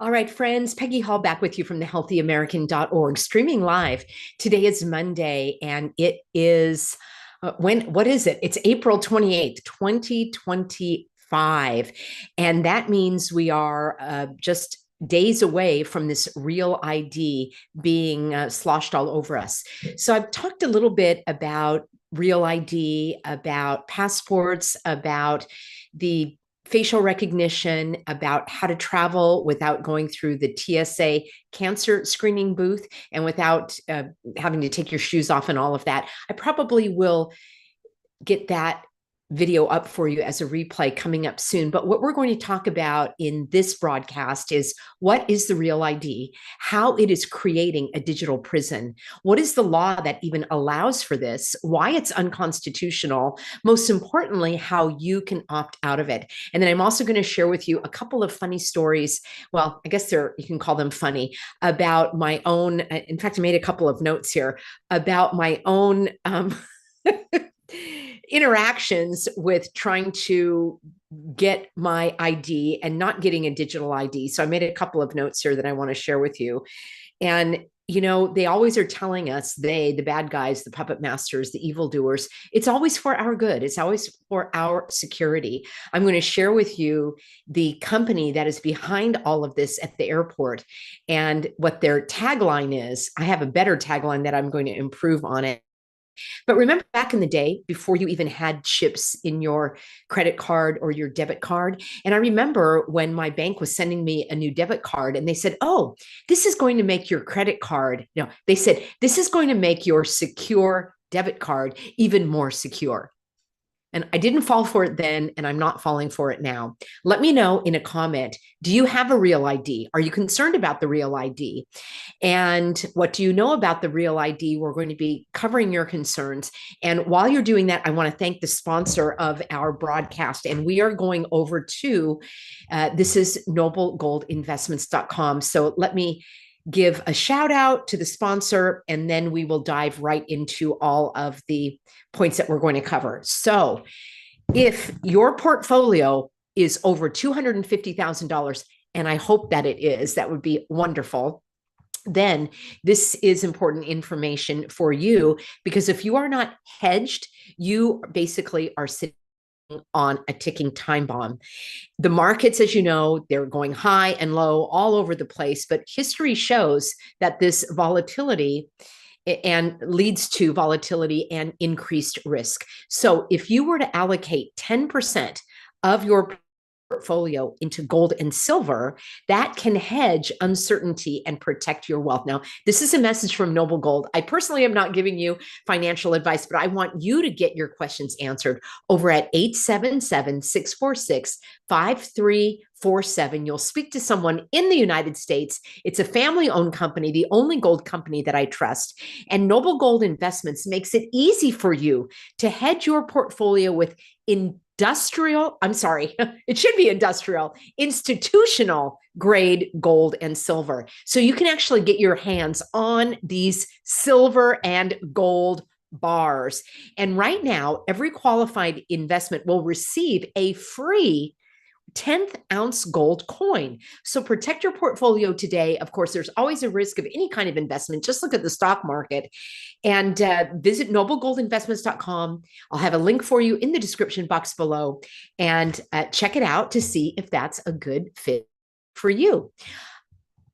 All right, friends, Peggy Hall back with you from thehealthyamerican.org, streaming live. Today is Monday, and it is what is it? It's April 28th, 2025. And that means we are just days away from this real ID being sloshed all over us. So I've talked a little bit about real ID, about passports, about the facial recognition, about how to travel without going through the TSA cancer screening booth and without having to take your shoes off and all of that. I probably will get that video up for you as a replay coming up soon. But what we're going to talk about in this broadcast is what is the real ID, how it is creating a digital prison, what is the law that even allows for this, why it's unconstitutional, most importantly, how you can opt out of it. And then I'm also going to share with you a couple of funny stories. Well, I guess you can call them funny, about my own. In fact, I made a couple of notes here about my own interactions with trying to get my ID and not getting a digital ID. So I made a couple of notes here that I want to share with you. And they always are telling us, the bad guys, the puppet masters, the evildoers, it's always for our good. It's always for our security. I'm going to share with you the company that is behind all of this at the airport and what their tagline is. I have a better tagline that I'm going to improve on it. But remember back in the day, before you even had chips in your credit card or your debit card. And I remember when my bank was sending me a new debit card and they said, oh, this is going to make your credit card. No, they said, this is going to make your secure debit card even more secure. And I didn't fall for it then, and I'm not falling for it now. Let me know in a comment, do you have a real ID? Are you concerned about the real ID? And what do you know about the real ID? We're going to be covering your concerns. And while you're doing that, I want to thank the sponsor of our broadcast. And we are going over to, this is noblegoldinvestments.com. So let me give a shout out to the sponsor, and then we will dive right into all of the points that we're going to cover. So if your portfolio is over $250,000, and I hope that it is, that would be wonderful, then this is important information for you, because if you are not hedged, you basically are sitting on a ticking time bomb. The markets, as you know, they're going high and low all over the place, but history shows that this volatility and leads to volatility and increased risk. So if you were to allocate 10% of your portfolio into gold and silver, that can hedge uncertainty and protect your wealth. Now, this is a message from Noble Gold. I personally am not giving you financial advice, but I want you to get your questions answered over at 877-646-5347. You'll speak to someone in the United States. It's a family-owned company, the only gold company that I trust. And Noble Gold Investments makes it easy for you to hedge your portfolio with institutional grade gold and silver. So you can actually get your hands on these silver and gold bars. And right now, every qualified investment will receive a free 10th ounce gold coin. So protect your portfolio today. Of course, there's always a risk of any kind of investment. Just look at the stock market and visit noblegoldinvestments.com. I'll have a link for you in the description box below, and check it out to see if that's a good fit for you.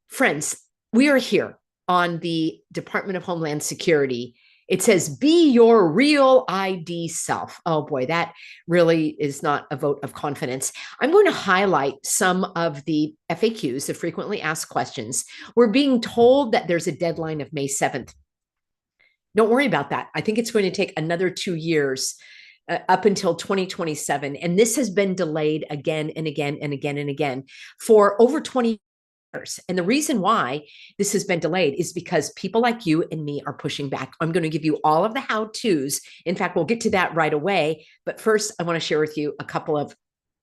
Friends, we are here on the Department of Homeland Security. It says, be your real ID self. Oh boy, that really is not a vote of confidence. I'm going to highlight some of the FAQs, the frequently asked questions. We're being told that there's a deadline of May 7th. Don't worry about that. I think it's going to take another 2 years, up until 2027. And this has been delayed again and again and again and again for over 20 years. And the reason why this has been delayed is because people like you and me are pushing back. I'm going to give you all of the how-tos. In fact, we'll get to that right away. But first, I want to share with you a couple of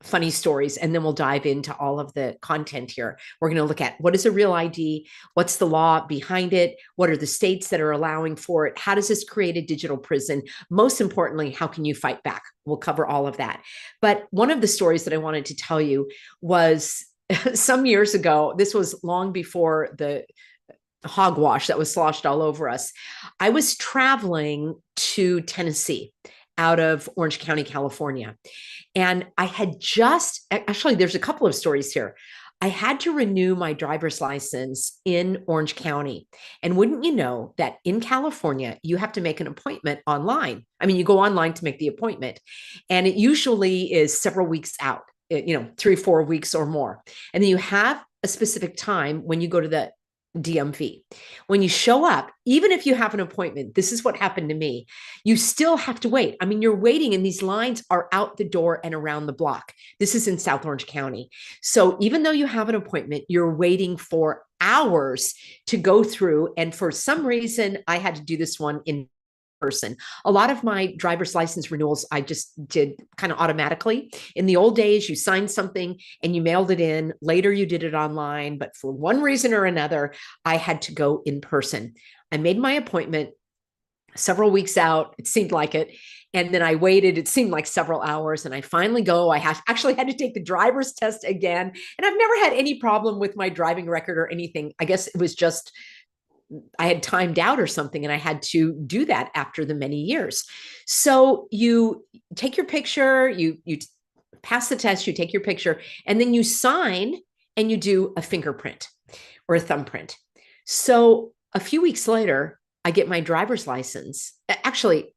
funny stories, and then we'll dive into all of the content here. We're going to look at what is a real ID, what's the law behind it, what are the states that are allowing for it, how does this create a digital prison? Most importantly, how can you fight back? We'll cover all of that. But one of the stories that I wanted to tell you was some years ago, this was long before the hogwash that was sloshed all over us. I was traveling to Tennessee out of Orange County, California. And I had just, actually, there's a couple of stories here. I had to renew my driver's license in Orange County. And wouldn't you know that in California, you have to make an appointment online? I mean, you go online to make the appointment, and it usually is several weeks out, 3, 4 weeks or more. And then you have a specific time when you go to the DMV. When you show up, even if you have an appointment, this is what happened to me. You still have to wait. I mean, you're waiting, and these lines are out the door and around the block. This is in South Orange County. So even though you have an appointment, you're waiting for hours to go through. And for some reason, I had to do this one in person. A lot of my driver's license renewals, I just did kind of automatically. In the old days, you signed something and you mailed it in. Later, you did it online. But for one reason or another, I had to go in person. I made my appointment several weeks out. It seemed like it. And then I waited, it seemed like several hours. And I finally go. I actually had to take the driver's test again. And I've never had any problem with my driving record or anything. I guess it was just I had timed out or something, and I had to do that after the many years. So you take your picture, you pass the test, you take your picture, and then you sign and you do a fingerprint or a thumbprint. So a few weeks later, I get my driver's license. Actually,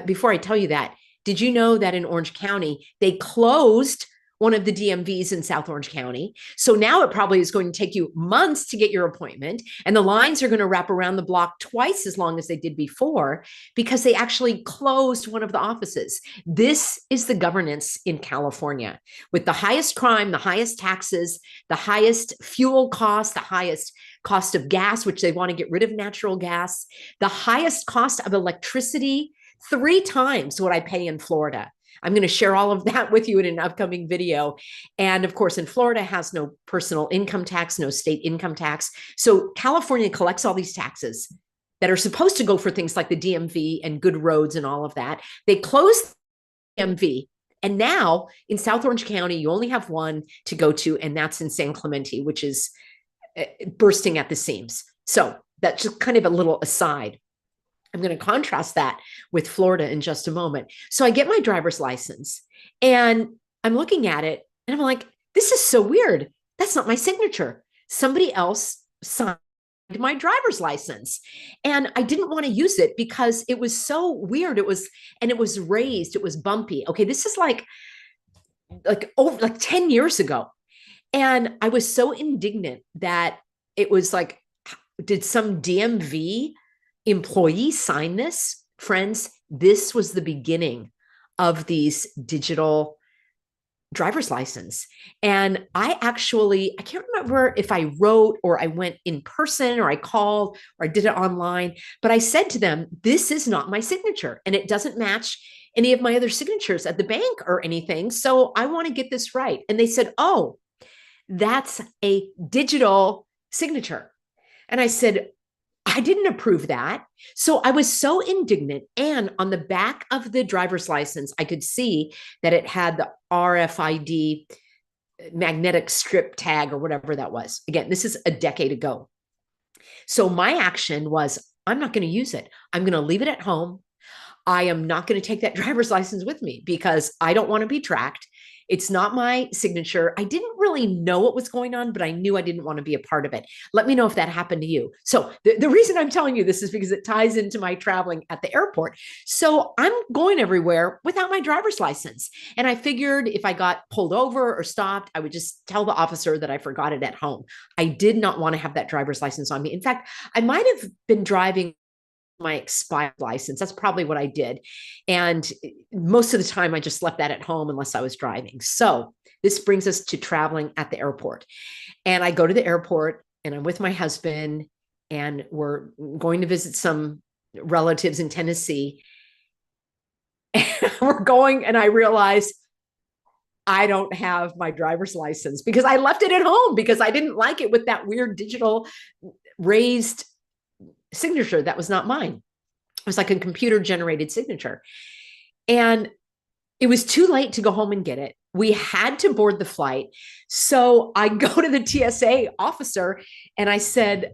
before I tell you that, did you know that in Orange County, they closed one of the DMVs in South Orange County? So now it probably is going to take you months to get your appointment. And the lines are going to wrap around the block twice as long as they did before, because they actually closed one of the offices. This is the governance in California, with the highest crime, the highest taxes, the highest fuel costs, the highest cost of gas, which they want to get rid of natural gas, the highest cost of electricity, 3 times what I pay in Florida. I'm going to share all of that with you in an upcoming video. And of course, in Florida has no personal income tax, no state income tax. So California collects all these taxes that are supposed to go for things like the DMV and good roads and all of that. They closed the DMV. And now in South Orange County, you only have one to go to, and that's in San Clemente, which is bursting at the seams. So that's just kind of a little aside. I'm going to contrast that with Florida in just a moment. So I get my driver's license and I'm looking at it and I'm like, this is so weird. That's not my signature. Somebody else signed my driver's license. And I didn't want to use it because it was so weird. It was raised. It was bumpy. Okay. This is like 10 years ago. And I was so indignant that it was like, did some DMV employee sign this? Friends, this was the beginning of these digital driver's license. And I can't remember if I wrote or I went in person or I called or I did it online, but I said to them, this is not my signature and it doesn't match any of my other signatures at the bank or anything. So I want to get this right. And they said, oh, that's a digital signature. And I said, I didn't approve that. So I was so indignant. And on the back of the driver's license, I could see that it had the RFID magnetic strip tag or whatever that was. Again, this is a decade ago. So my action was, I'm not going to use it. I'm going to leave it at home. I am not going to take that driver's license with me because I don't want to be tracked. It's not my signature. I didn't really know what was going on, but I knew I didn't want to be a part of it. Let me know if that happened to you. So the reason I'm telling you this is because it ties into my traveling at the airport. So I'm going everywhere without my driver's license. And I figured if I got pulled over or stopped, I would just tell the officer that I forgot it at home. I did not want to have that driver's license on me. In fact, I might have been driving my expired license. That's probably what I did. And most of the time I just left that at home unless I was driving. So this brings us to traveling at the airport. And I go to the airport and I'm with my husband and we're going to visit some relatives in Tennessee. And we're going and I realize I don't have my driver's license because I left it at home because I didn't like it with that weird digital raised signature that was not mine. It was like a computer generated signature. And it was too late to go home and get it. we had to board the flight. So I go to the TSA officer and I said,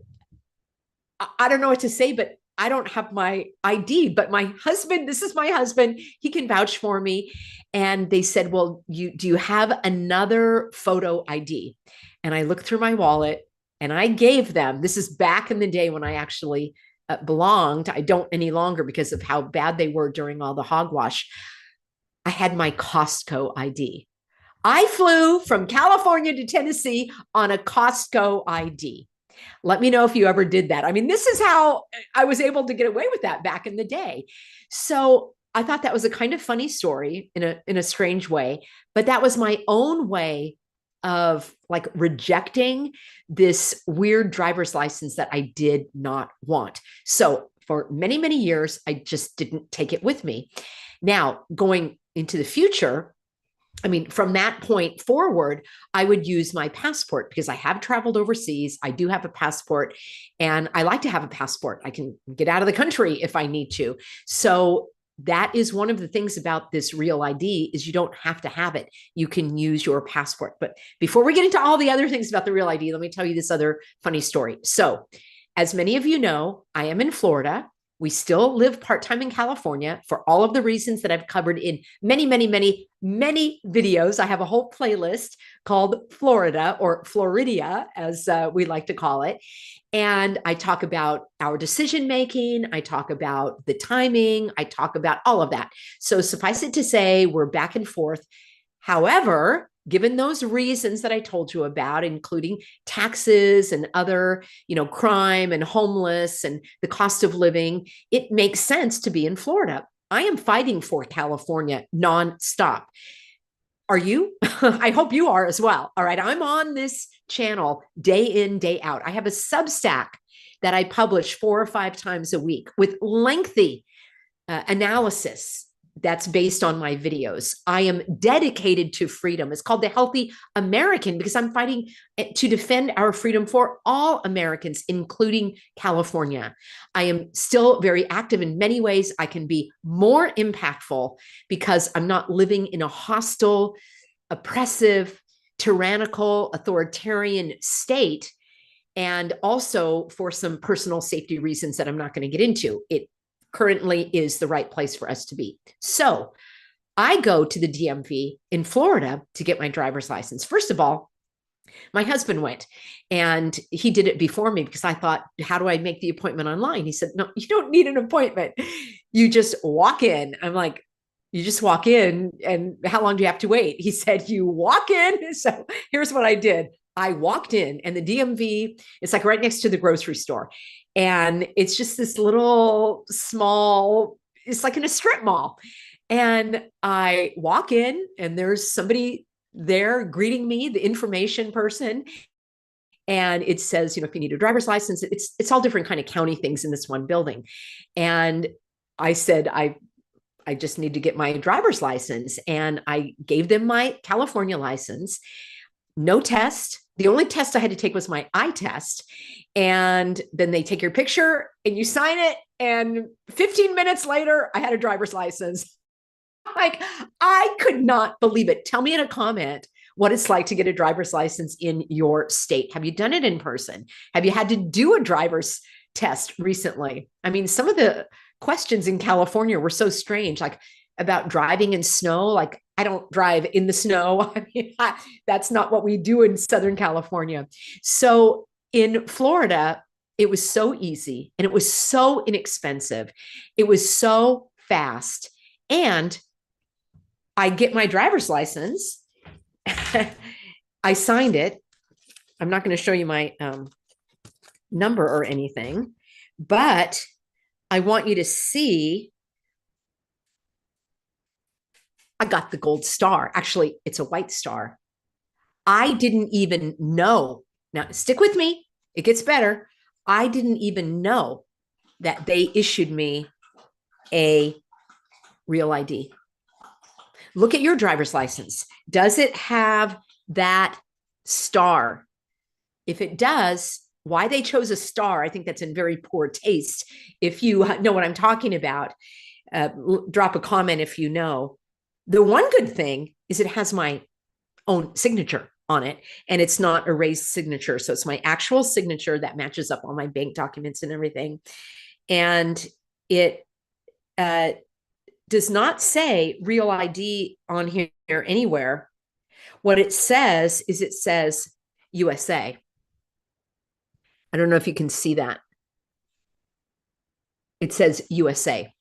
I don't know what to say, but I don't have my ID, but my husband, this is my husband, he can vouch for me. And they said, well, do you have another photo ID? And I looked through my wallet and I gave them, this is back in the day when I actually belonged. I don't any longer because of how bad they were during all the hogwash. I had my Costco ID. I flew from California to Tennessee on a Costco ID. Let me know if you ever did that. I mean, this is how I was able to get away with that back in the day. So I thought that was a kind of funny story in a strange way, but that was my own way of like rejecting this weird driver's license that I did not want. So for many, many years, I just didn't take it with me. Now, going into the future, I mean, from that point forward, I would use my passport because I have traveled overseas. I do have a passport and I like to have a passport. I can get out of the country if I need to. So that is one of the things about this Real ID is you don't have to have it. You can use your passport. But before we get into all the other things about the Real ID, let me tell you this other funny story. So as many of you know, I am in Florida. We still live part-time in California for all of the reasons that I've covered in many, many, many, many videos. I have a whole playlist called Florida or Floridia, as we like to call it. And I talk about our decision-making. I talk about the timing. I talk about all of that. So suffice it to say, we're back and forth. However, given those reasons that I told you about, including taxes and other, crime and homeless and the cost of living, it makes sense to be in Florida. I am fighting for California nonstop. Are you? I hope you are as well. All right. I'm on this channel day in, day out. I have a Substack that I publish 4 or 5 times a week with lengthy analysis that's based on my videos. I am dedicated to freedom. It's called The Healthy American because I'm fighting to defend our freedom for all Americans, including California. I am still very active in many ways. I can be more impactful because I'm not living in a hostile, oppressive, tyrannical, authoritarian state. And also for some personal safety reasons that I'm not going to get into. It currently is the right place for us to be. So I go to the DMV in Florida to get my driver's license. First of all, my husband went and he did it before me because I thought, how do I make the appointment online? He said, no, you don't need an appointment. You just walk in. I'm like, you just walk in and how long do you have to wait? He said, you walk in. So here's what I did. I walked in and the DMV, it's like right next to the grocery store. And it's just this little small, it's like in a strip mall. And I walk in and there's somebody there greeting me, the information person. And it says, if you need a driver's license, it's all different kind of county things in this one building. And I said, I just need to get my driver's license. And I gave them my California license. No test. The only test I had to take was my eye test. And then they take your picture and you sign it. And 15 minutes later, I had a driver's license. Like, I could not believe it. Tell me in a comment what it's like to get a driver's license in your state. Have you done it in person? Have you had to do a driver's test recently? I mean, some of the questions in California were so strange, like about driving in snow. Like, I don't drive in the snow. I mean, that's not what we do in Southern California. So in Florida, it was so easy and it was so inexpensive. It was so fast. And I get my driver's license. I signed it. I'm not going to show you my number or anything, but I want you to see I got the gold star. Actually, it's a white star. I didn't even know. Now, stick with me. It gets better. I didn't even know that they issued me a Real ID. Look at your driver's license. Does it have that star? If it does, why they chose a star, I think that's in very poor taste. If you know what I'm talking about, drop a comment if you know. The one good thing is it has my own signature on it, and it's not a raised signature. So it's my actual signature that matches up all my bank documents and everything. And it does not say real ID on here anywhere. What it says is it says USA. I don't know if you can see that. It says USA,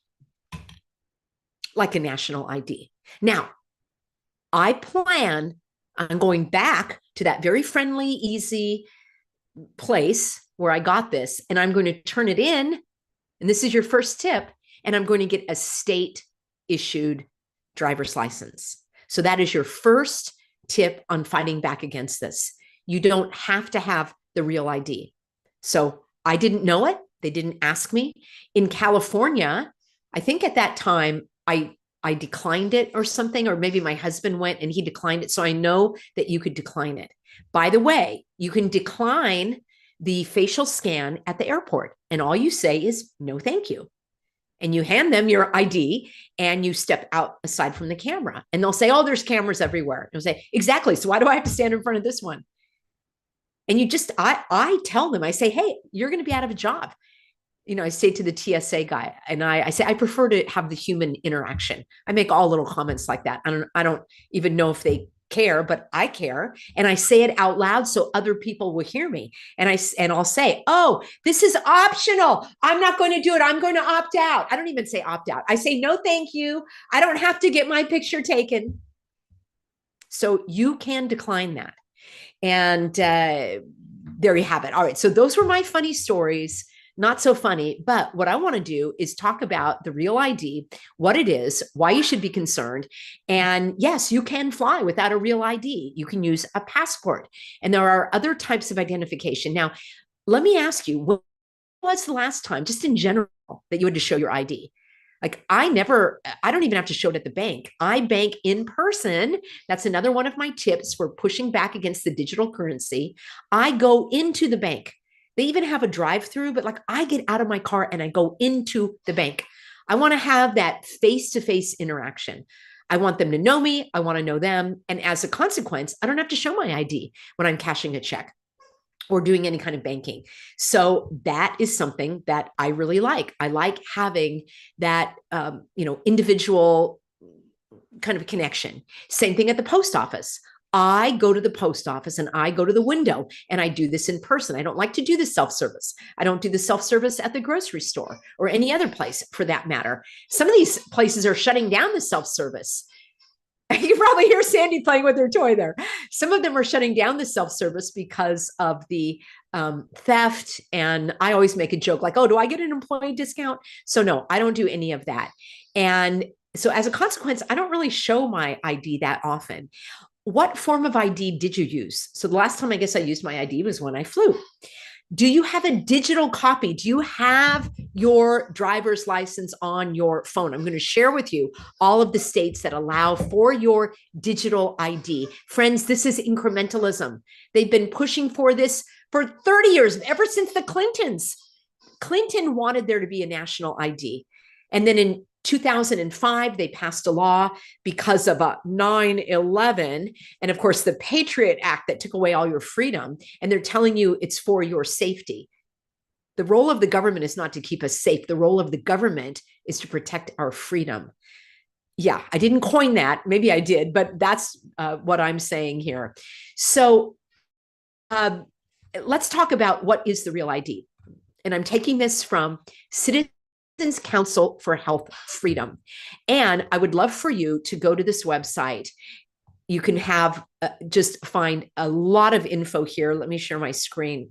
like a national ID. Now, I plan on going back to that very friendly, easy place where I got this, and I'm going to turn it in. And this is your first tip. And I'm going to get a state issued driver's license. So that is your first tip on fighting back against this. You don't have to have the real ID. So I didn't know it. They didn't ask me. In California, I think at that time, I declined it or something, or maybe my husband went and he declined it. So I know that you could decline it. By the way, you can decline the facial scan at the airport, and all you say is no, thank you. And you hand them your ID and you step out aside from the camera, and they'll say, oh, there's cameras everywhere. And you'll say, exactly. So why do I have to stand in front of this one? And you just, I tell them, I say, hey, you're going to be out of a job. You know, I say to the TSA guy, and I say, I prefer to have the human interaction. I make all little comments like that. I don't even know if they care, but I care. And I say it out loud so other people will hear me. And I'll say, oh, this is optional. I'm not going to do it. I'm going to opt out. I don't even say opt out. I say, no, thank you. I don't have to get my picture taken. So you can decline that. And there you have it. All right. So those were my funny stories. Not so funny, but what I want to do is talk about the real ID, what it is, why you should be concerned. And yes, you can fly without a real ID. You can use a passport, and there are other types of identification. Now, let me ask you, when was the last time, just in general, that you had to show your ID? Like I don't even have to show it at the bank. I bank in person. That's another one of my tips for pushing back against the digital currency. I go into the bank. They even have a drive-through, but like I get out of my car and I go into the bank. I want to have that face-to-face interaction. I want them to know me. I want to know them. And as a consequence, I don't have to show my ID when I'm cashing a check or doing any kind of banking. So that is something that I really like. I like having that, individual kind of connection. Same thing at the post office. I go to the post office and I go to the window and I do this in person. I don't like to do the self-service. I don't do the self-service at the grocery store or any other place for that matter. Some of these places are shutting down the self-service. You probably hear Sandy playing with her toy there. Some of them are shutting down the self-service because of the theft. And I always make a joke like, oh, do I get an employee discount? So no, I don't do any of that. And so as a consequence, I don't really show my ID that often. What form of ID did you use? So the last time I guess I used my ID was when I flew. Do you have a digital copy? Do you have your driver's license on your phone? I'm going to share with you all of the states that allow for your digital ID. Friends, this is incrementalism. They've been pushing for this for 30 years, ever since the Clintons. Clinton wanted there to be a national ID. And then in 2005, they passed a law because of 9/11. And of course, the Patriot Act that took away all your freedom. And they're telling you it's for your safety. The role of the government is not to keep us safe. The role of the government is to protect our freedom. Yeah, I didn't coin that. Maybe I did, but that's what I'm saying here. So let's talk about what is the real ID. And I'm taking this from Citizens Council for Health Freedom. And I would love for you to go to this website. You can have just find a lot of info here. Let me share my screen.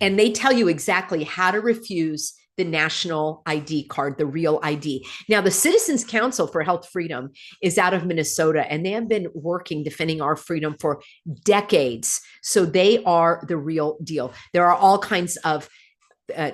And they tell you exactly how to refuse the national ID card, the real ID. Now, the Citizens Council for Health Freedom is out of Minnesota, and they have been working, defending our freedom for decades. So they are the real deal. There are all kinds of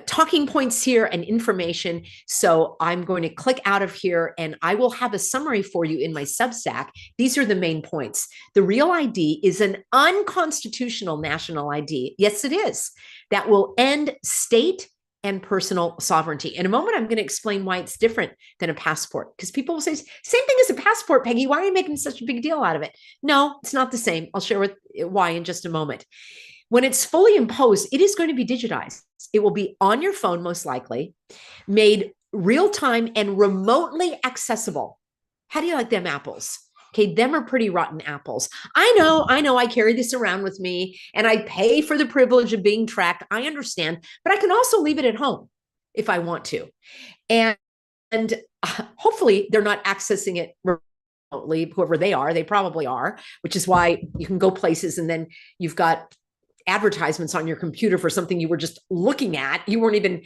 talking points here and information. So I'm going to click out of here and I will have a summary for you in my Substack. These are the main points. The real ID is an unconstitutional national ID. Yes, it is. That will end state and personal sovereignty. In a moment, I'm going to explain why it's different than a passport, because people will say, same thing as a passport, Peggy. Why are you making such a big deal out of it? No, it's not the same. I'll share why in just a moment. When it's fully imposed, it is going to be digitized. It will be on your phone, most likely, made real time and remotely accessible. How do you like them apples? Okay, them are pretty rotten apples. I know, I carry this around with me and I pay for the privilege of being tracked. I understand, but I can also leave it at home if I want to. And hopefully they're not accessing it remotely, whoever they are. They probably are, which is why you can go places and then you've got advertisements on your computer for something you were just looking at. You weren't even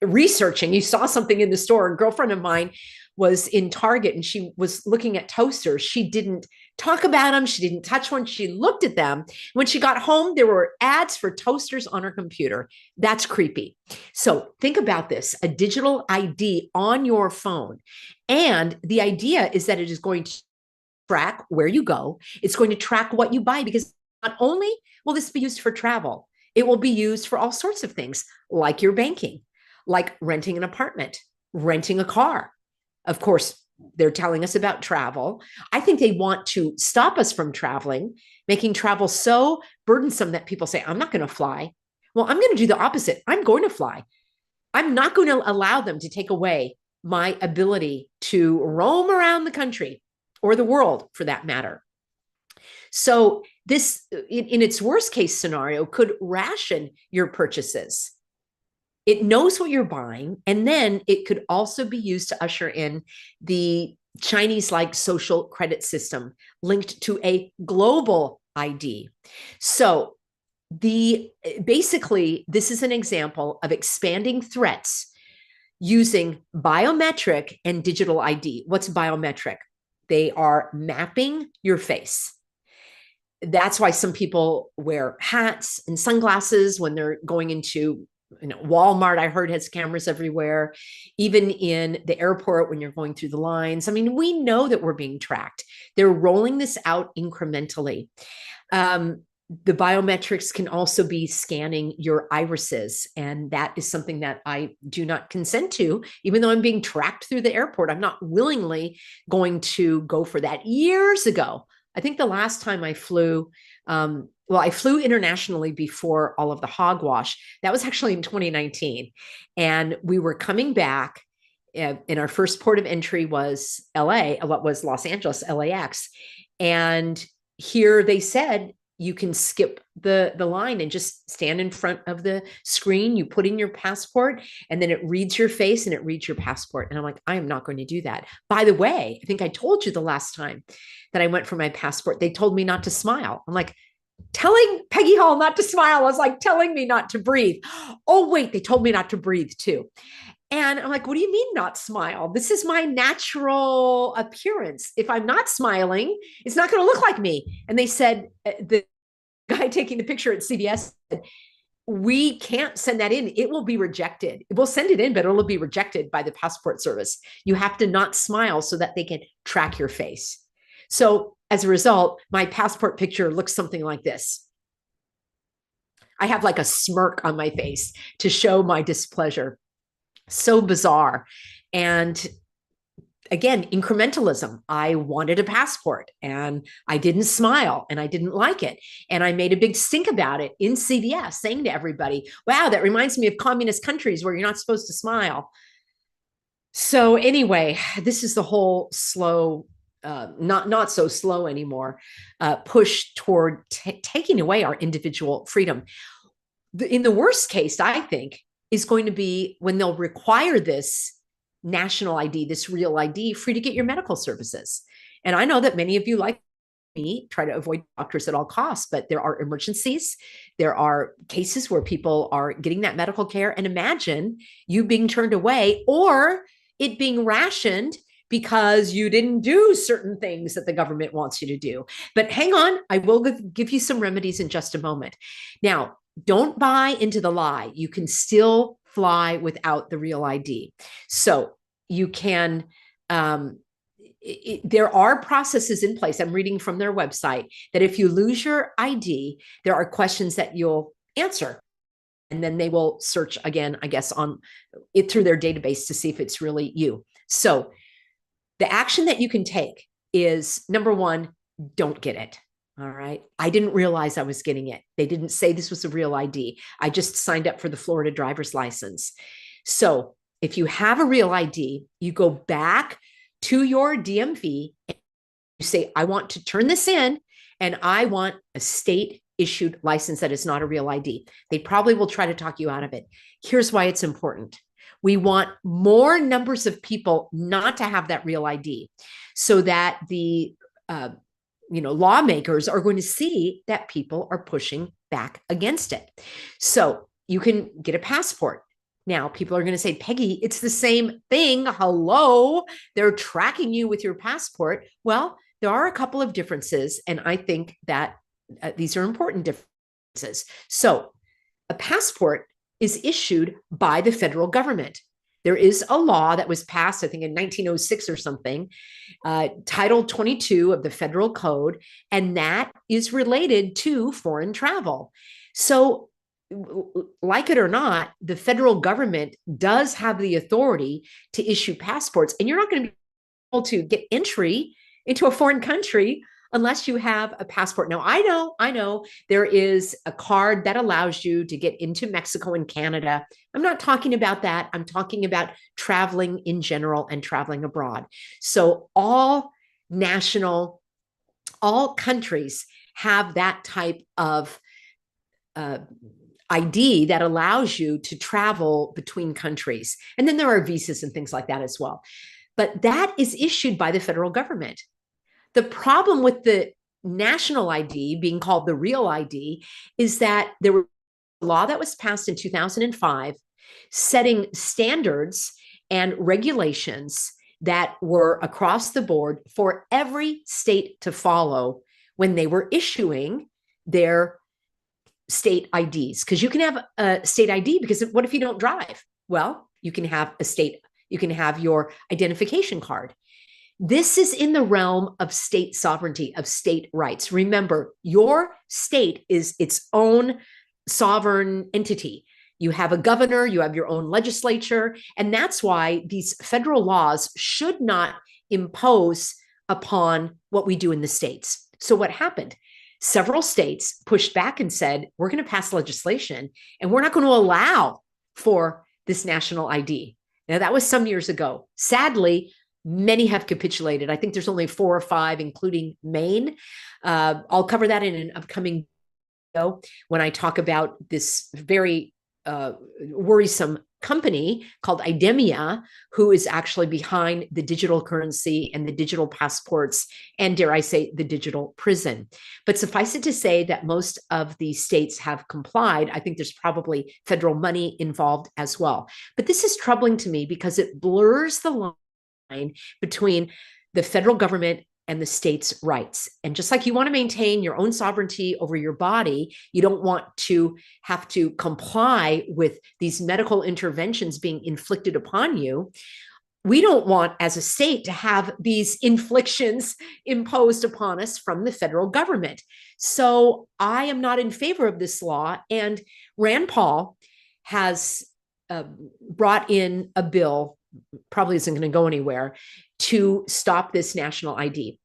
researching. You saw something in the store. A girlfriend of mine was in Target and she was looking at toasters. She didn't talk about them. She didn't touch one. She looked at them. When she got home, there were ads for toasters on her computer. That's creepy. So think about this, a digital ID on your phone. And the idea is that it is going to track where you go. It's going to track what you buy, because not only will this be used for travel, it will be used for all sorts of things, like your banking, like renting an apartment, renting a car. Of course, they're telling us about travel. I think they want to stop us from traveling, making travel so burdensome that people say, I'm not going to fly. Well, I'm going to do the opposite. I'm going to fly. I'm not going to allow them to take away my ability to roam around the country or the world, for that matter. So this, in its worst case scenario, could ration your purchases. It knows what you're buying, and then it could also be used to usher in the Chinese-like social credit system linked to a global ID. So basically, this is an example of expanding threats using biometric and digital ID. What's biometric? They are mapping your face. That's why some people wear hats and sunglasses when they're going into, Walmart, I heard, has cameras everywhere. Even in the airport when you're going through the lines. I mean, we know that we're being tracked. They're rolling this out incrementally. The biometrics can also be scanning your irises. And that is something that I do not consent to, even though I'm being tracked through the airport. I'm not willingly going to go for that. Years ago, I think the last time I flew, I flew internationally before all of the hogwash. That was actually in 2019. And we were coming back, and our first port of entry was Los Angeles, LAX. And here they said, you can skip the line and just stand in front of the screen. You put in your passport and then it reads your face and it reads your passport. And I'm like, I am not going to do that. By the way, I think I told you the last time that I went for my passport, they told me not to smile. I'm like, telling Peggy Hall not to smile was like telling me not to breathe. Oh, wait, they told me not to breathe too. And I'm like, what do you mean not smile? This is my natural appearance. If I'm not smiling, it's not going to look like me. And they said, the guy taking the picture at CBS said, we can't send that in. It will be rejected. We'll send it in, but it'll be rejected by the passport service. You have to not smile so that they can track your face. So as a result, my passport picture looks something like this. I have like a smirk on my face to show my displeasure. So bizarre. And again, incrementalism. I wanted a passport and I didn't smile and I didn't like it. And I made a big stink about it in CVS, saying to everybody, wow, that reminds me of communist countries where you're not supposed to smile. So anyway, this is the whole slow, not so slow anymore, push toward taking away our individual freedom. In the worst case, I think, is going to be when they'll require this national ID, this real ID, free to get your medical services. And I know that many of you, like me, try to avoid doctors at all costs, but there are emergencies. There are cases where people are getting that medical care. And imagine you being turned away or it being rationed because you didn't do certain things that the government wants you to do. But hang on, I will give you some remedies in just a moment. Now, don't buy into the lie. You can still fly without the real ID. So you can, there are processes in place. I'm reading from their website that if you lose your ID, there are questions that you'll answer. and then they will search again, I guess, on it through their database to see if it's really you. So the action that you can take is, number one, don't get it. All right. I didn't realize I was getting it. They didn't say this was a real ID. I just signed up for the Florida driver's license. So if you have a real ID, you go back to your DMV and you say, I want to turn this in and I want a state issued license that is not a real ID. They probably will try to talk you out of it. Here's why it's important. We want more numbers of people not to have that real ID so that the lawmakers are going to see that people are pushing back against it. So you can get a passport. Now, people are going to say, Peggy, it's the same thing. Hello, they're tracking you with your passport. Well, there are a couple of differences, and I think that these are important differences. So a passport is issued by the federal government. There is a law that was passed, I think, in 1906 or something, Title 22 of the Federal Code, and that is related to foreign travel. So, like it or not, the federal government does have the authority to issue passports, and you're not going to be able to get entry into a foreign country unless you have a passport. Now, I know there is a card that allows you to get into Mexico and Canada. I'm not talking about that. I'm talking about traveling in general and traveling abroad. So all countries have that type of ID that allows you to travel between countries. And then there are visas and things like that as well. But that is issued by the federal government. The problem with the national ID being called the real ID is that there was a law that was passed in 2005 setting standards and regulations that were across the board for every state to follow when they were issuing their state IDs. Because you can have a state ID, because what if you don't drive? Well, you can have your identification card. This is in the realm of state sovereignty, of state rights. Remember, your state is its own sovereign entity. You have a governor, you have your own legislature, and that's why these federal laws should not impose upon what we do in the states. So what happened? Several states pushed back and said, we're going to pass legislation and we're not going to allow for this national ID. Now, that was some years ago. Sadly, many have capitulated. I think there's only 4 or 5, including Maine. I'll cover that in an upcoming video when I talk about this very worrisome company called Idemia, who is actually behind the digital currency and the digital passports, and dare I say, the digital prison. But suffice it to say that most of the states have complied. I think there's probably federal money involved as well. But this is troubling to me because it blurs the line between the federal government and the state's rights. And just like you want to maintain your own sovereignty over your body, you don't want to have to comply with these medical interventions being inflicted upon you. We don't want, as a state, to have these inflictions imposed upon us from the federal government. So I am not in favor of this law. And Rand Paul has brought in a bill, probably isn't going to go anywhere, to stop this national ID.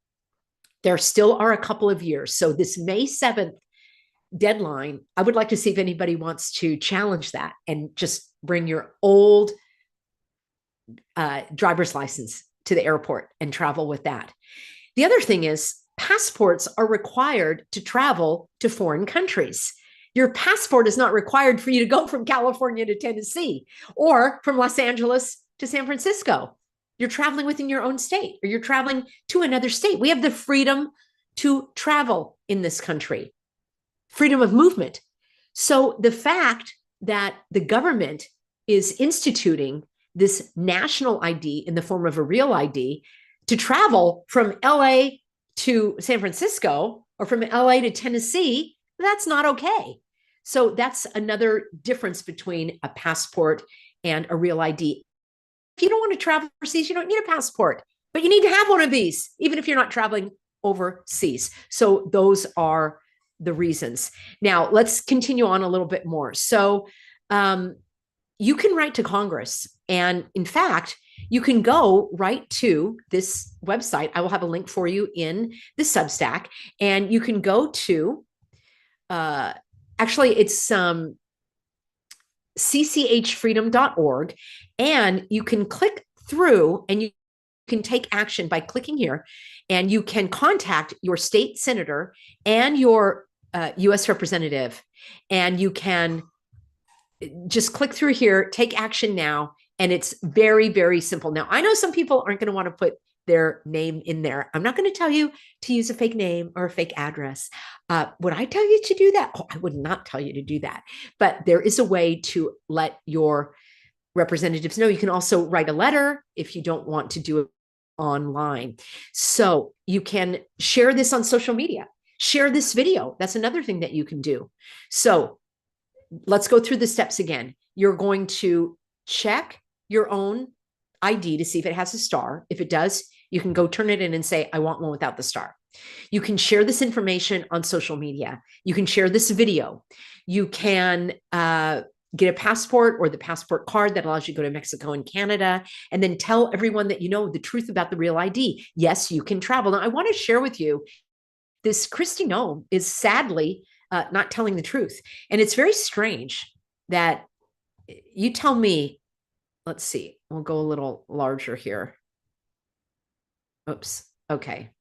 There still are a couple of years. So this May 7th deadline, I would like to see if anybody wants to challenge that and just bring your old driver's license to the airport and travel with that. The other thing is passports are required to travel to foreign countries. Your passport is not required for you to go from California to Tennessee or from Los Angeles to San Francisco. You're traveling within your own state, or you're traveling to another state. We have the freedom to travel in this country, freedom of movement. So the fact that the government is instituting this national ID in the form of a real ID to travel from LA to San Francisco or from LA to Tennessee, that's not okay. So that's another difference between a passport and a real ID. If you don't want to travel overseas, you don't need a passport, but you need to have one of these, even if you're not traveling overseas. So those are the reasons. Now, let's continue on a little bit more. So um, you can write to Congress. And in fact, you can go right to this website. I will have a link for you in the Substack, and you can go to, actually, it's cchfreedom.org, and you can click through and you can take action by clicking here, and you can contact your state senator and your US representative, and you can just click through here, take action now. And it's very, very simple. Now, I know some people aren't going to want to put their name in there. I'm not going to tell you to use a fake name or a fake address. Would I tell you to do that? Oh, I would not tell you to do that. But there is a way to let your representatives know. You can also write a letter if you don't want to do it online. So you can share this on social media, share this video. That's another thing that you can do. So let's go through the steps again. You're going to check your own ID to see if it has a star. If it does, you can go turn it in and say, I want one without the star. You can share this information on social media. You can share this video. You can get a passport or the passport card that allows you to go to Mexico and Canada, and then tell everyone that you know the truth about the real ID. Yes, you can travel. Now, I want to share with you, this Kristi Noem is sadly not telling the truth. And it's very strange that you tell me, let's see, we'll go a little larger here. Oops. Okay.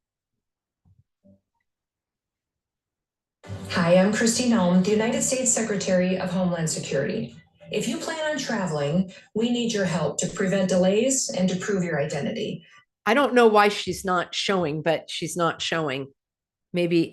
Hi, I'm Kristi Noem, the United States Secretary of Homeland Security. If you plan on traveling, we need your help to prevent delays and to prove your identity. I don't know why she's not showing, but she's not showing. Maybe,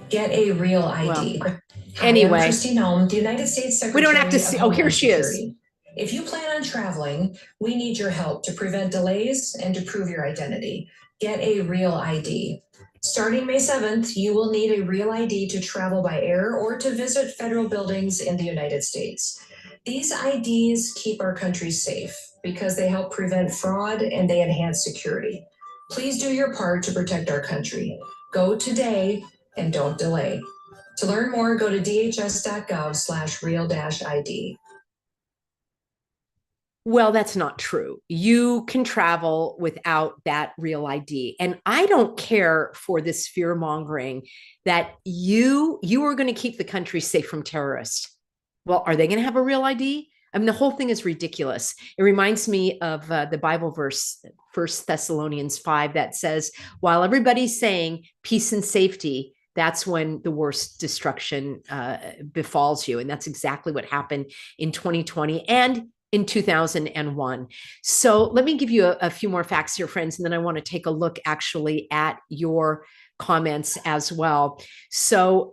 get a real ID. Well, Hi, anyway, I'm Kristi Noem, the United States Secretary. We don't have to see. Oh, here she is. If you plan on traveling, we need your help to prevent delays and to prove your identity. Get a real ID. Starting May 7th, you will need a real ID to travel by air or to visit federal buildings in the United States. These IDs keep our country safe because they help prevent fraud and they enhance security. Please do your part to protect our country. Go today and don't delay. To learn more, go to dhs.gov/real-ID. Well, that's not true. You can travel without that real ID. And I don't care for this fear mongering that you are going to keep the country safe from terrorists. Well, are they going to have a real ID? I mean, the whole thing is ridiculous. It reminds me of the Bible verse, 1 Thessalonians 5, that says, while everybody's saying peace and safety, that's when the worst destruction befalls you. And that's exactly what happened in 2020 and in 2001. So let me give you a few more facts here, friends, and then I want to take a look actually at your comments as well. So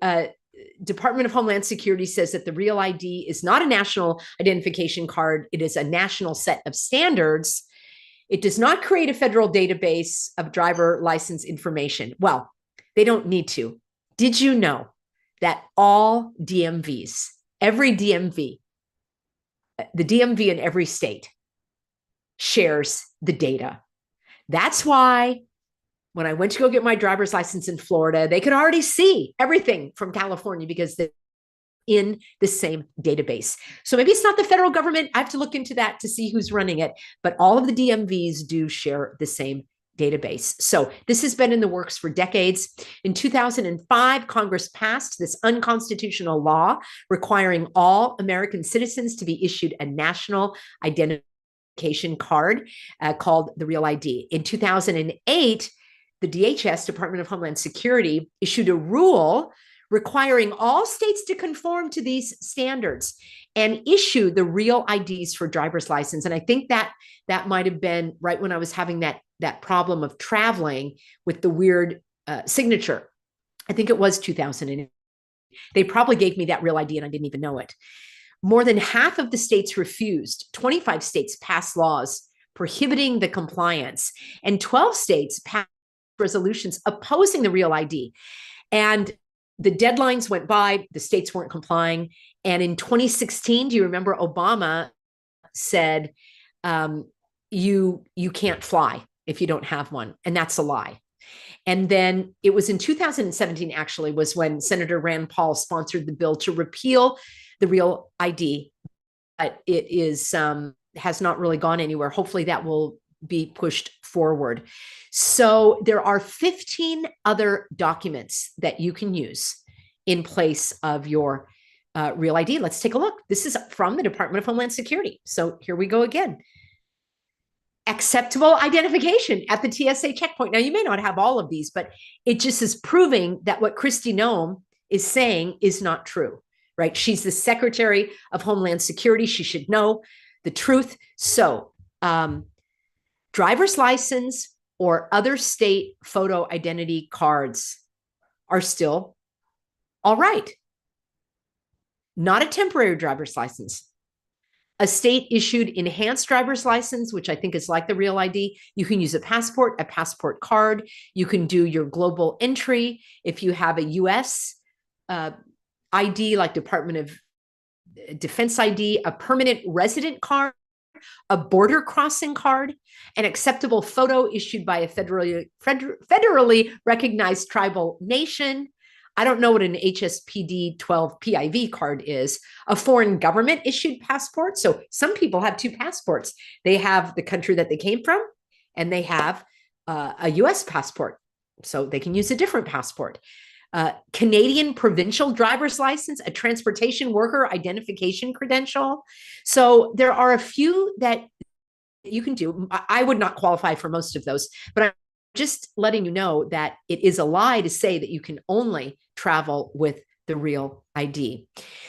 Department of Homeland Security says that the Real ID is not a national identification card. It is a national set of standards. It does not create a federal database of driver license information. Well, they don't need to. Did you know that all DMVs, every DMV, the DMV in every state shares the data? That's why when I went to go get my driver's license in Florida, they could already see everything from California because they're in the same database. So maybe it's not the federal government. I have to look into that to see who's running it, but all of the DMVs do share the same database. So this has been in the works for decades. In 2005, Congress passed this unconstitutional law requiring all American citizens to be issued a national identification card called the Real ID. In 2008, the DHS, Department of Homeland Security, issued a rule requiring all states to conform to these standards and issue the real IDs for driver's license. And I think that might have been right when I was having that problem of traveling with the weird signature. I think it was 2008. They probably gave me that real ID and I didn't even know it. More than half of the states refused. 25 states passed laws prohibiting the compliance, and 12 states passed resolutions opposing the Real ID. And the deadlines went by, the states weren't complying. And in 2016, do you remember Obama said, you can't fly if you don't have one. And that's a lie. And then it was in 2017, actually, was when Senator Rand Paul sponsored the bill to repeal the Real ID. But it is has not really gone anywhere. Hopefully that will be pushed forward. So there are 15 other documents that you can use in place of your Real ID. Let's take a look. This is from the Department of Homeland Security. So here we go again. Acceptable identification at the TSA checkpoint. Now, you may not have all of these, but it just is proving that what Kristi Noem is saying is not true, right? She's the Secretary of Homeland Security. She should know the truth. So, driver's license or other state photo identity cards are still all right. Not a temporary driver's license. A state issued enhanced driver's license, which I think is like the Real ID. You can use a passport card. You can do your global entry. If you have a US ID, like Department of Defense ID, a permanent resident card, a border crossing card, an acceptable photo issued by a federally recognized tribal nation. I don't know what an HSPD 12 PIV card is, a foreign government issued passport. So some people have two passports. They have the country that they came from, and they have a US passport. So they can use a different passport. Canadian provincial driver's license, a transportation worker identification credential. So there are a few that you can do. I would not qualify for most of those, but I'm just letting you know that it is a lie to say that you can only travel with the Real ID.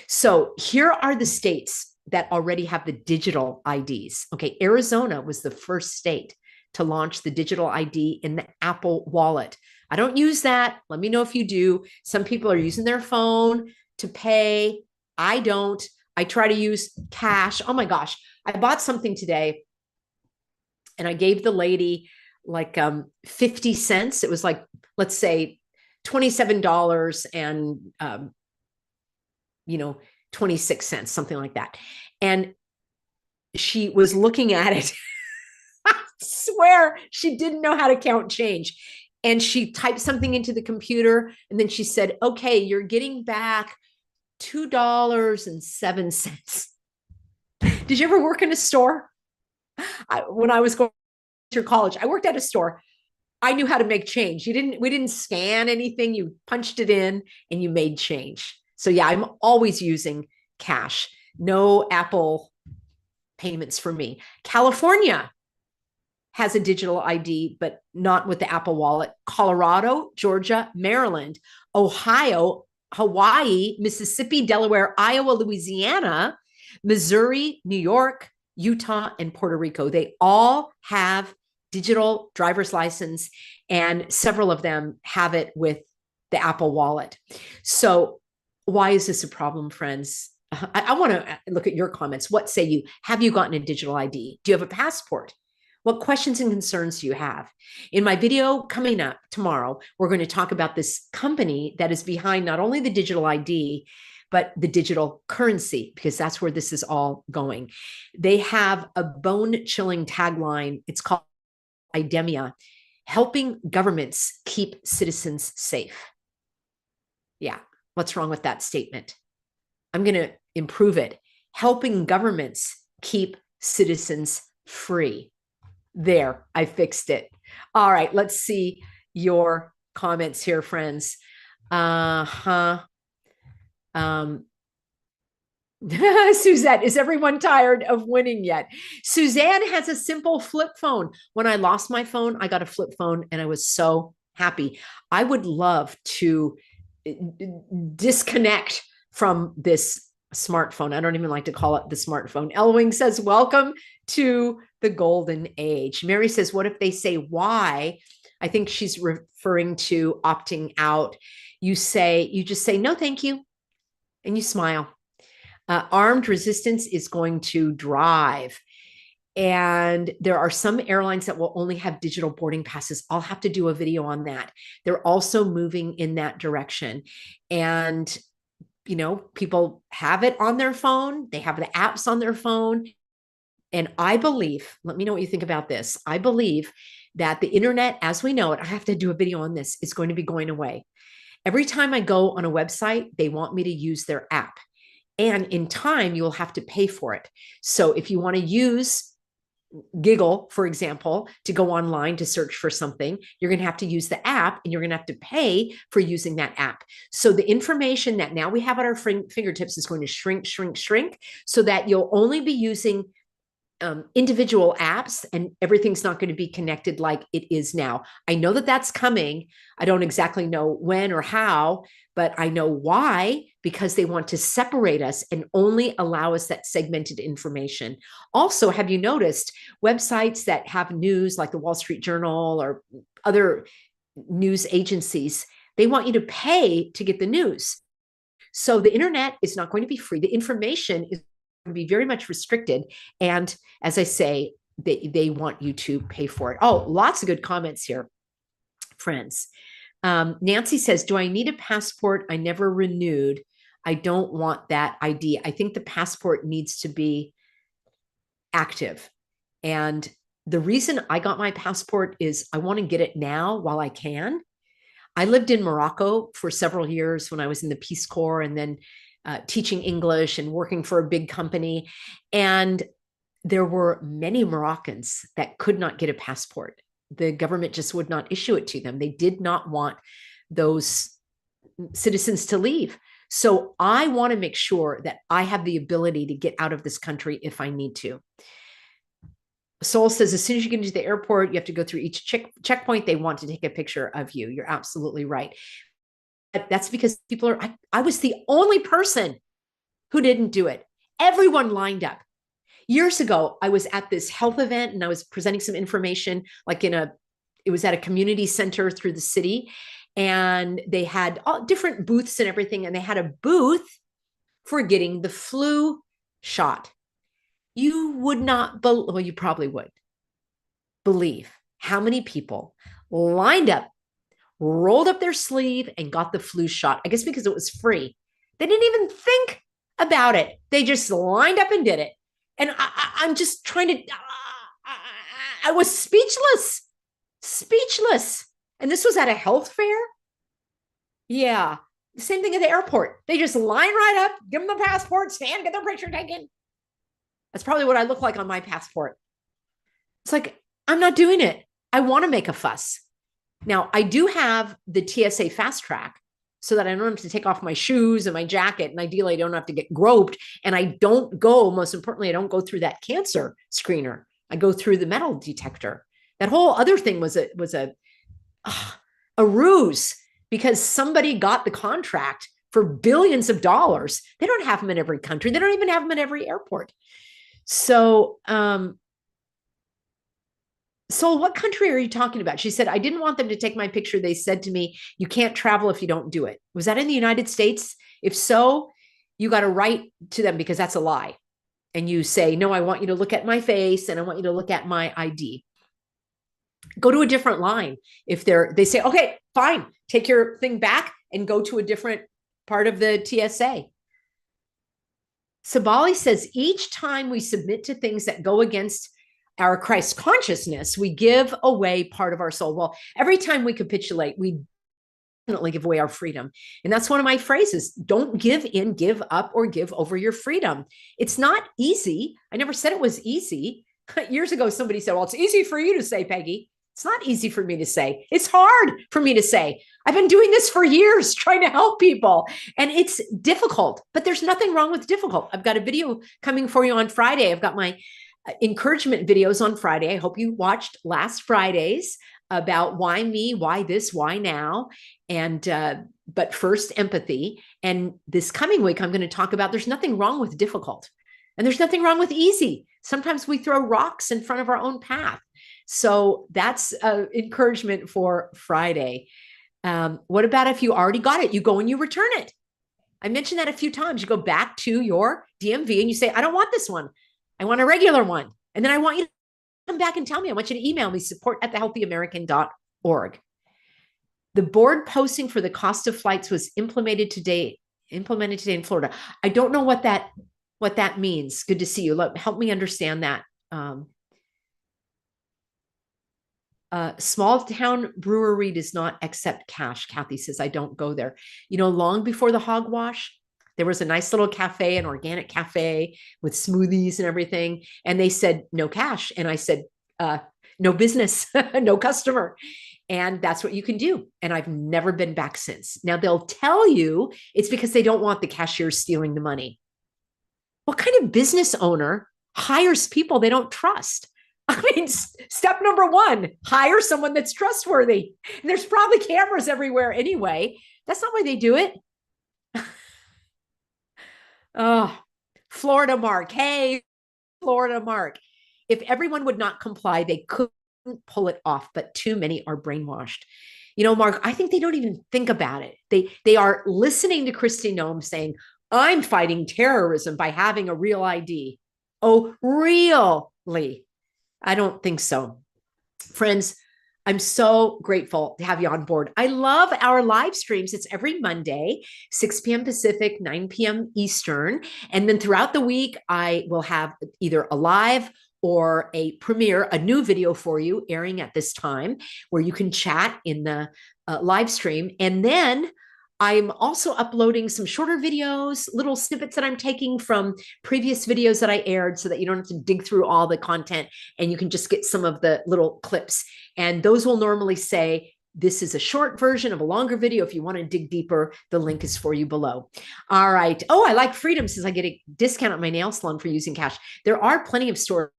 So here are the states that already have the digital IDs. Okay, Arizona was the first state to launch the digital ID in the Apple Wallet. I don't use that. Let me know if you do. Some people are using their phone to pay. I don't. I try to use cash. Oh my gosh. I bought something today and I gave the lady like 50 cents. It was like, let's say $27 and, 26 cents, something like that. And she was looking at it. I swear she didn't know how to count change. And she typed something into the computer. And then she said, okay, you're getting back $2.07. Did you ever work in a store? When I was going through college, I worked at a store. I knew how to make change. We didn't scan anything. You punched it in and you made change. So yeah, I'm always using cash. No Apple payments for me. California has a digital ID, but not with the Apple Wallet. Colorado, Georgia, Maryland, Ohio, Hawaii, Mississippi, Delaware, Iowa, Louisiana, Missouri, New York, Utah, and Puerto Rico. They all have digital driver's license, and several of them have it with the Apple Wallet. So why is this a problem, friends? I want to look at your comments. What say you? Have you gotten a digital ID? Do you have a passport? What questions and concerns do you have? In my video coming up tomorrow, we're going to talk about this company that is behind not only the digital ID, but the digital currency, because that's where this is all going. They have a bone-chilling tagline. It's called IDEMIA, helping governments keep citizens safe. Yeah, what's wrong with that statement? I'm going to improve it. Helping governments keep citizens free. There, I fixed it. All right, let's see your comments here, friends. Suzette, is everyone tired of winning yet? Suzanne has a simple flip phone. When I lost my phone, I got a flip phone and I was so happy. I would love to disconnect from this smartphone. I don't even like to call it the smartphone. Elwing says, welcome to the golden age. Mary says, what if they say why? I think she's referring to opting out. You just say, no, thank you. And you smile. Armed resistance is going to drive. And there are some airlines that will only have digital boarding passes. I'll have to do a video on that. They're also moving in that direction. And people have it on their phone. They have the apps on their phone. And I believe, let me know what you think about this. I believe that the internet, as we know it, I have to do a video on this, is going to be going away. Every time I go on a website, they want me to use their app. And in time, you will have to pay for it. So if you want to use Giggle, for example, to go online to search for something, you're going to have to use the app and you're going to have to pay for using that app. So the information that now we have at our fingertips is going to shrink, shrink, shrink, so that you'll only be using individual apps and everything's not going to be connected like it is now. I know that that's coming. I don't exactly know when or how, but I know why, because they want to separate us and only allow us that segmented information. Also, have you noticed websites that have news like the Wall Street Journal or other news agencies, they want you to pay to get the news. So the internet is not going to be free. The information is going to be very much restricted. And as I say, they want you to pay for it. Oh, lots of good comments here, friends. Nancy says, do I need a passport? I never renewed. I don't want that ID. I think the passport needs to be active. And the reason I got my passport is I want to get it now while I can. I lived in Morocco for several years when I was in the Peace Corps, and then teaching English and working for a big company. And there were many Moroccans that could not get a passport. The government just would not issue it to them. They did not want those citizens to leave. So I want to make sure that I have the ability to get out of this country if I need to. Soul says, as soon as you get into the airport, you have to go through each checkpoint. They want to take a picture of you. You're absolutely right. That's because people are, I was the only person who didn't do it. Everyone lined up. Years ago, I was at this health event and I was presenting some information, like it was at a community center through the city. And they had all different booths and everything. And they had a booth for getting the flu shot. You would not, well, you probably would believe how many people lined up, rolled up their sleeve and got the flu shot. I guess because it was free. They didn't even think about it. They just lined up and did it. And I'm just trying to, I was speechless. And this was at a health fair. Yeah. The same thing at the airport. They just line right up, give them the passport, stand, get their picture taken. That's probably what I look like on my passport. It's like, I'm not doing it. I want to make a fuss. Now, I do have the TSA fast track so that I don't have to take off my shoes and my jacket. And ideally, I don't have to get groped. And I don't go, most importantly, I don't go through that cancer screener. I go through the metal detector. That whole other thing was a ruse because somebody got the contract for billions of dollars. They don't have them in every country. They don't even have them in every airport. So, Sol, what country are you talking about? She said, I didn't want them to take my picture. They said to me, you can't travel if you don't do it. Was that in the United States? If so, you got to write to them because that's a lie. And you say, no, I want you to look at my face and I want you to look at my ID. Go to a different line. If they say, okay, fine, take your thing back and go to a different part of the TSA. Sabali says, each time we submit to things that go against our Christ consciousness, we give away part of our soul. Well, every time we capitulate, we definitely give away our freedom. And that's one of my phrases. Don't give in, give up, or give over your freedom. It's not easy. I never said it was easy. Years ago, somebody said, well, it's easy for you to say, Peggy. It's not easy for me to say. It's hard for me to say. I've been doing this for years, trying to help people. And it's difficult, but there's nothing wrong with difficult. I've got a video coming for you on Friday. I've got my encouragement videos on Friday. I hope you watched last Friday's about why me, why this, why now. And, but first empathy. And this coming week, I'm going to talk about there's nothing wrong with difficult and there's nothing wrong with easy. Sometimes we throw rocks in front of our own path. So that's encouragement for Friday. What about if you already got it? You go and you return it. I mentioned that a few times. You go back to your DMV and you say, I don't want this one. I want a regular one. And then I want you to come back and tell me. I want you to email me support@thehealthyamerican.org. The board posting for the cost of flights was implemented today in Florida. I don't know what that means. Good to see you. Help me understand that. Small town brewery does not accept cash. Kathy says, I don't go there. You know, long before the hogwash, there was a nice little cafe, an organic cafe with smoothies and everything. And they said, no cash. And I said, no business, no customer. And that's what you can do. And I've never been back since. Now they'll tell you it's because they don't want the cashier stealing the money. What kind of business owner hires people they don't trust? I mean, step number one, hire someone that's trustworthy. And there's probably cameras everywhere anyway. That's not why they do it. Oh, Florida Mark. Hey, Florida Mark. If everyone would not comply, they couldn't pull it off, but too many are brainwashed. You know, Mark, I think they don't even think about it. They are listening to Kristi Noem saying, I'm fighting terrorism by having a real ID. Oh, really? I don't think so. Friends, I'm so grateful to have you on board. I love our live streams. It's every Monday, 6 p.m. Pacific, 9 p.m. Eastern. And then throughout the week, I will have either a live or a premiere, a new video for you airing at this time where you can chat in the live stream. And then I'm also uploading some shorter videos, little snippets that I'm taking from previous videos that I aired so that you don't have to dig through all the content and you can just get some of the little clips. And those will normally say, this is a short version of a longer video. If you want to dig deeper, the link is for you below. All right. Oh, I like Freedom says I get a discount at my nail salon for using cash. There are plenty of stores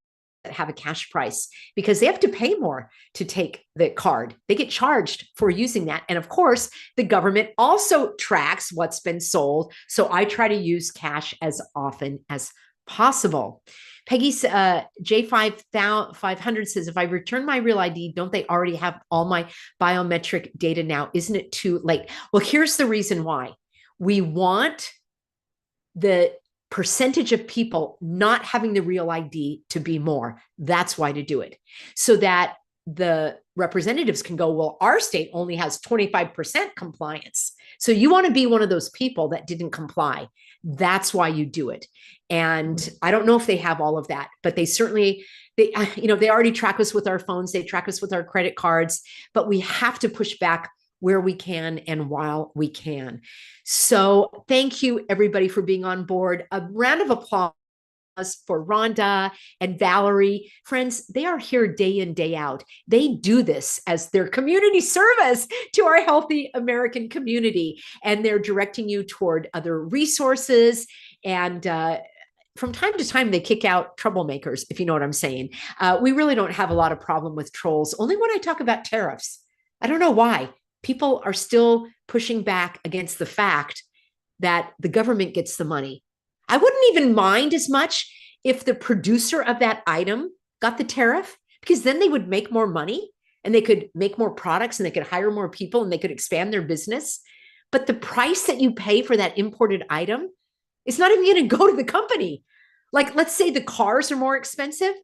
that have a cash price because they have to pay more to take the card. They get charged for using that. And of course, the government also tracks what's been sold. So I try to use cash as often as possible. Peggy J500 says, if I return my real ID, don't they already have all my biometric data now? Isn't it too late? Well, here's the reason why. We want the percentage of people not having the real ID to be more. That's why to do it. So that the representatives can go, well, our state only has 25% compliance. So you want to be one of those people that didn't comply. That's why you do it. And I don't know if they have all of that, but they certainly, they already track us with our phones. They track us with our credit cards, but we have to push back where we can and while we can. So thank you everybody for being on board. A round of applause for Rhonda and Valerie. Friends, they are here day in, day out. They do this as their community service to our healthy American community. And they're directing you toward other resources. And from time to time, they kick out troublemakers, if you know what I'm saying. We really don't have a lot of problem with trolls, only when I talk about tariffs. I don't know why. People are still pushing back against the fact that the government gets the money. I wouldn't even mind as much if the producer of that item got the tariff, because then they would make more money and they could make more products and they could hire more people and they could expand their business. But the price that you pay for that imported item is not even going to go to the company. Like, let's say the cars are more expensive.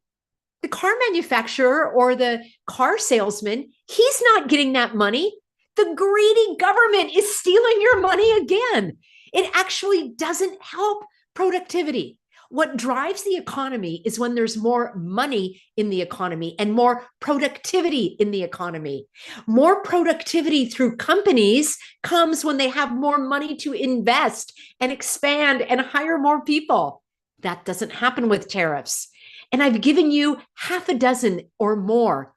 The car manufacturer or the car salesman, he's not getting that money. The greedy government is stealing your money again. It actually doesn't help productivity. What drives the economy is when there's more money in the economy and more productivity in the economy. More productivity through companies comes when they have more money to invest and expand and hire more people. That doesn't happen with tariffs. And I've given you half a dozen or more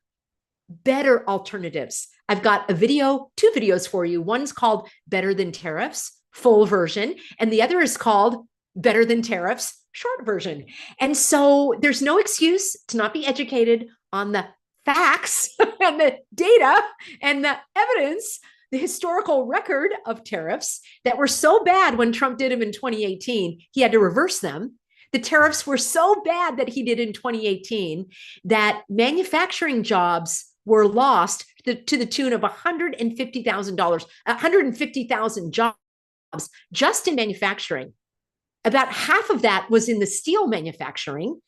better alternatives. I've got two videos for you. One's called Better Than Tariffs, full version, and the other is called Better Than Tariffs, short version. And so there's no excuse to not be educated on the facts and the data and the evidence, the historical record of tariffs that were so bad when Trump did them in 2018, he had to reverse them. The tariffs were so bad that he did in 2018 that manufacturing jobs were lost to the tune of $150,000, 150,000 jobs just in manufacturing. About half of that was in the steel manufacturing.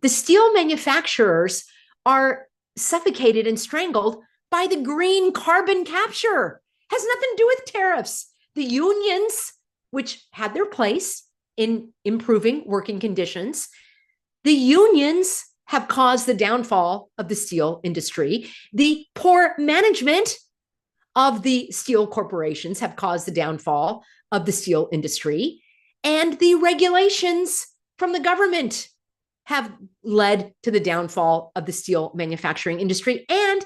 The steel manufacturers are suffocated and strangled by the green carbon capture. Has nothing to do with tariffs. The unions, which had their place in improving working conditions, the unions have caused the downfall of the steel industry. The poor management of the steel corporations have caused the downfall of the steel industry. And the regulations from the government have led to the downfall of the steel manufacturing industry. And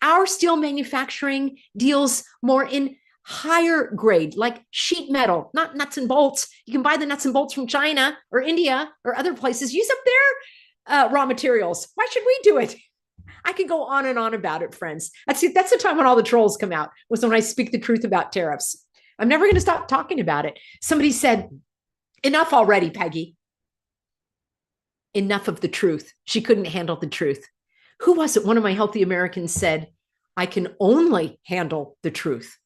our steel manufacturing deals more in higher grade, like sheet metal, not nuts and bolts. You can buy the nuts and bolts from China or India or other places. Use up their raw materials. Why should we do it? I could go on and on about it, friends. That's the time when all the trolls come out, was when I speak the truth about tariffs. I'm never going to stop talking about it. Somebody said, enough already, Peggy. Enough of the truth. She couldn't handle the truth. Who was it? One of my Healthy Americans said, I can only handle the truth.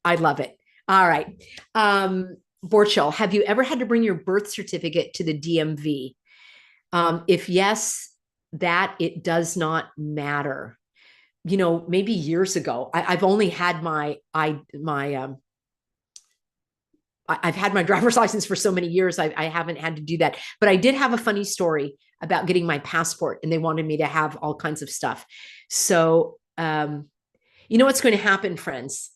I love it. All right. Borchel, have you ever had to bring your birth certificate to the DMV? If yes, that it does not matter. You know, maybe years ago, I've only had I've had my driver's license for so many years. I haven't had to do that, but I did have a funny story about getting my passport, and they wanted me to have all kinds of stuff. So, you know what's going to happen, friends?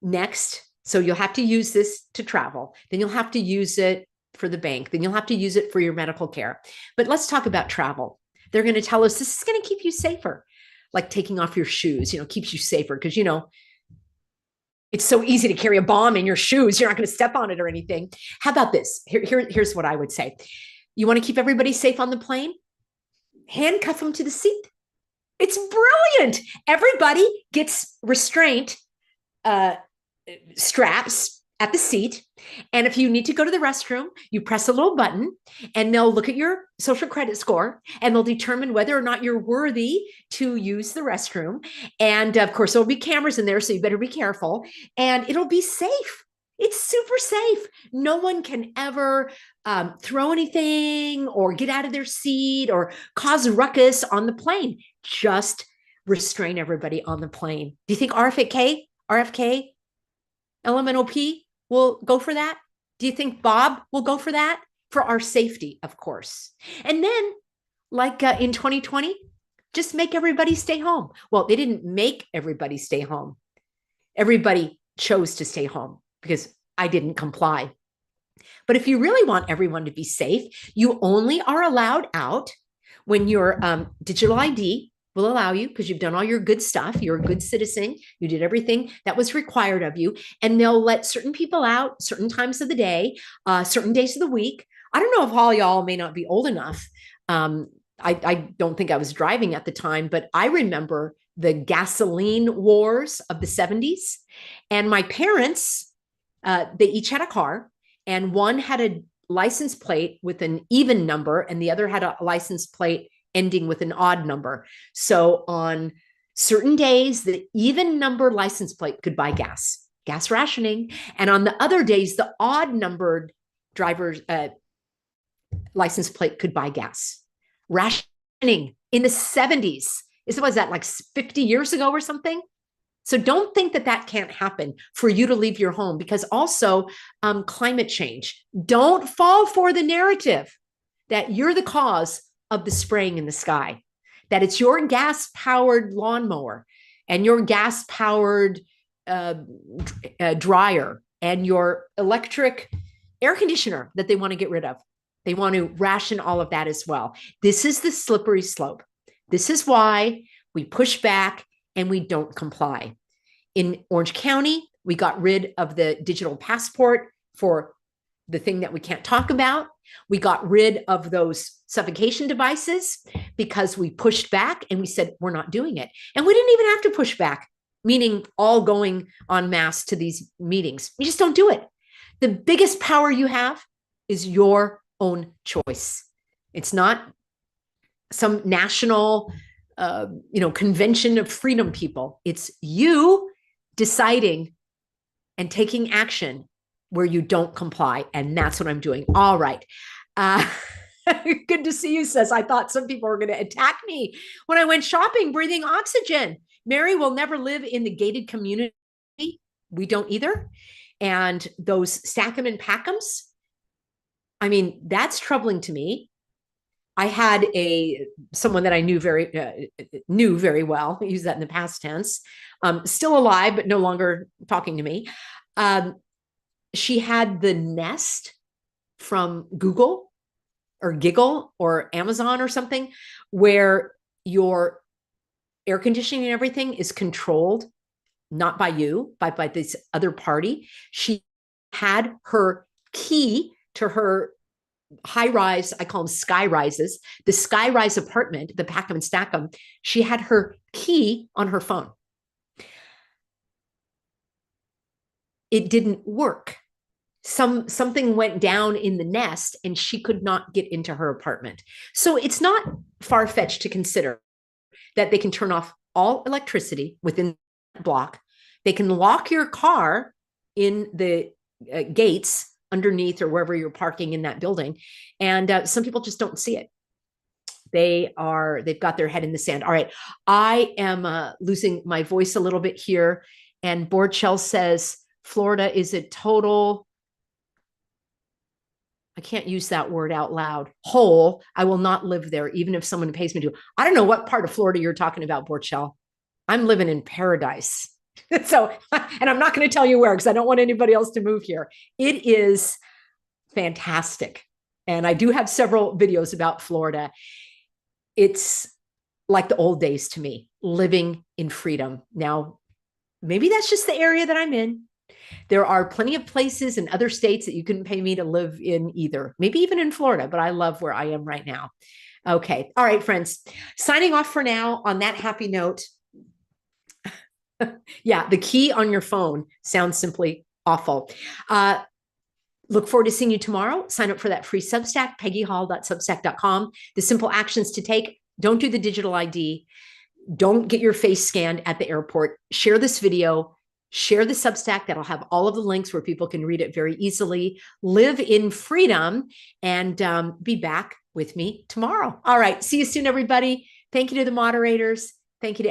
Next, so you'll have to use this to travel. Then you'll have to use it for the bank. Then you'll have to use it for your medical care. But let's talk about travel. They're going to tell us this is going to keep you safer, like taking off your shoes, keeps you safer because, it's so easy to carry a bomb in your shoes. You're not going to step on it or anything. How about this? Here's what I would say. You want to keep everybody safe on the plane? Handcuff them to the seat. It's brilliant. Everybody gets restraint straps at the seat. And if you need to go to the restroom, you press a little button and they'll look at your social credit score and they'll determine whether or not you're worthy to use the restroom. And of course, there'll be cameras in there, so you better be careful. And it'll be safe. It's super safe. No one can ever throw anything or get out of their seat or cause a ruckus on the plane. Just restrain everybody on the plane. Do you think RFK, LMNOP will go for that? Do you think Bob will go for that? For our safety, of course. And then, like in 2020, just make everybody stay home. Well, they didn't make everybody stay home. Everybody chose to stay home because I didn't comply. But if you really want everyone to be safe, you only are allowed out when your digital ID will allow you, because you've done all your good stuff. You're a good citizen. You did everything that was required of you. And they'll let certain people out certain times of the day, certain days of the week. I don't know if all y'all may not be old enough. I don't think I was driving at the time, but I remember the gasoline wars of the 70s. And my parents, they each had a car, and one had a license plate with an even number, and the other had a license plate ending with an odd number. So on certain days, the even number license plate could buy gas rationing. And on the other days, the odd numbered driver's license plate could buy gas rationing in the 70s. Was that like 50 years ago or something? So don't think that that can't happen for you to leave your home, because also climate change. Don't fall for the narrative that you're the cause of the spraying in the sky, that it's your gas-powered lawnmower and your gas-powered dryer and your electric air conditioner that they want to get rid of. They want to ration all of that as well. This is the slippery slope. This is why we push back and we don't comply. In Orange County, we got rid of the digital passport for the thing that we can't talk about. We got rid of those suffocation devices because we pushed back and we said, we're not doing it. And we didn't even have to push back, meaning all going en masse to these meetings. You just don't do it. The biggest power you have is your own choice. It's not some national, convention of freedom people. It's you deciding and taking action where you don't comply. And that's what I'm doing. All right. Good to see you, says. I thought some people were going to attack me when I went shopping, breathing oxygen. Mary will never live in the gated community. We don't either. And those stack 'em and pack 'ems, I mean, that's troubling to me. I had someone that I knew very well. I use that in the past tense. Still alive, but no longer talking to me. Um, she had the Nest from Google or Giggle or Amazon or something, where your air conditioning and everything is controlled not by you, but by this other party. She had her key to her high rise, I call them sky rises, the sky rise apartment, the pack 'em and stack 'em. She had her key on her phone. It didn't work. Something went down in the Nest and she could not get into her apartment. So it's not far-fetched to consider that they can turn off all electricity within the block. They can lock your car in the gates underneath or wherever you're parking in that building. And some people just don't see it. They've got their head in the sand. All right. I am losing my voice a little bit here. And Borchell says, Florida is a total, I can't use that word out loud, hole. I will not live there, even if someone pays me to. I don't know what part of Florida you're talking about, Borchell. I'm living in paradise. So, and I'm not going to tell you where, because I don't want anybody else to move here. It is fantastic. And I do have several videos about Florida. It's like the old days to me, living in freedom. Now, maybe that's just the area that I'm in. There are plenty of places in other states that you couldn't pay me to live in either, maybe even in Florida, but I love where I am right now. Okay. All right, friends. Signing off for now on that happy note. Yeah, the key on your phone sounds simply awful. Look forward to seeing you tomorrow. Sign up for that free Substack, peggyhall.substack.com. The simple actions to take: don't do the digital ID. Don't get your face scanned at the airport. Share this video. Share the Substack. That'll have all of the links where people can read it very easily. Live in freedom, and be back with me tomorrow. All right. See you soon, everybody. Thank you to the moderators. Thank you to